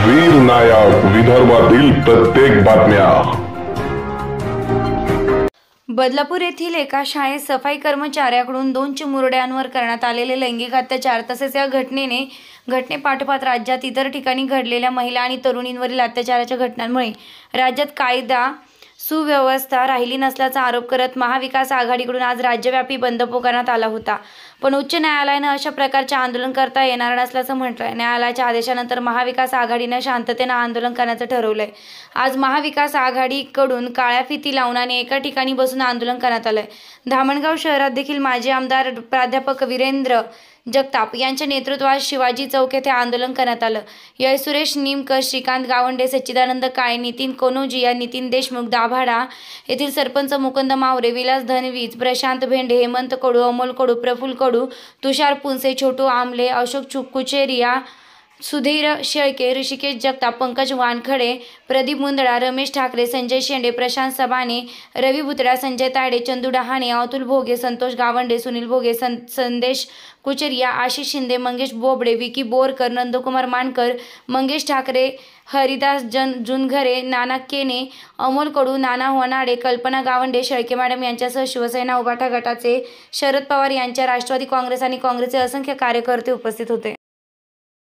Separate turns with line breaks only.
वीर नायक विदर्भातील प्रत्येक बातम्या।
बदलापूर येथील एका शाळेत सफाई कर्मचाऱ्याकडून 2 चिमुरड्यांवर करण्यात आलेले लैंगिक अत्याचार तसेच या घटनेपाठोपाठ राज्यात इतर ठिकाणी घडलेल्या महिला आणि तरुणींवरील अत्याचाराच्या घटनांमुळे राज्यात कायदा सुव्यवस्था राहिली नसल्याचा आरोप करत महाविकास आघाडीकडून आज राज्यव्यापी बंद पुकारण्यात आला होता। पण उच्च न्यायालयाने अशा प्रकारचे आंदोलन करता येणार नसल्याचं म्हटलंय। न्यायालयाच्या आदेशानंतर महाविकास आघाडीने शांततेने आंदोलन करण्याचं ठरवलंय। आज महाविकास आघाडीकडून काळ्या फिती लावून आणि एका ठिकाणी बसून आंदोलन करण्यात आलंय। धामणगाव शहरात देखील माजी आमदार प्राध्यापक वीरेंद्र जगताप यांच्या नेतृत्वात शिवाजी चौक येथे आंदोलन करण्यात आलं। यावेळी सुरेश निमकर, श्रीकांत गावंडे, सच्चिदानंद काळे, नितीन कोनोजिया, नितीन देशमुख, दाभाडा येथील सरपंच मुकुंद मावरे, विलास धनवीज, प्रशांत भेंडे, हेमंत कडू, अमोल कडू, प्रफुल्ल कडू, तुषार पुनसे, छोटू आमले, अशोक कुचेरिया, सुधीर शेळके, ऋषिकेश जगताप, पंकज वानखडे, प्रदीप मुंदडा, रमेश ठाकरे, संजय शेंडे, प्रशांत सबाने, रवी भुतडा, संजय तायडे, चंदू डहाणे, अतुल भोगे, संतोष गावंडे, सुनील भोगे, संदेश कुचेरिया, आशिष शिंदे, मंगेश बोबडे, विकी बोरकर, नंदकुमार मानकर, मंगेश ठाकरे, हरिदास जुनघरे, नाना केने, अमोल कडू, नाना होनाडे, कल्पना गावंडे, शेळके मॅडम यांच्यासह शिवसेना उभाटा गटाचे शरद पवार यांच्या, राष्ट्रवादी काँग्रेस आणि काँग्रेसचे असंख्य कार्यकर्ते उपस्थित होते।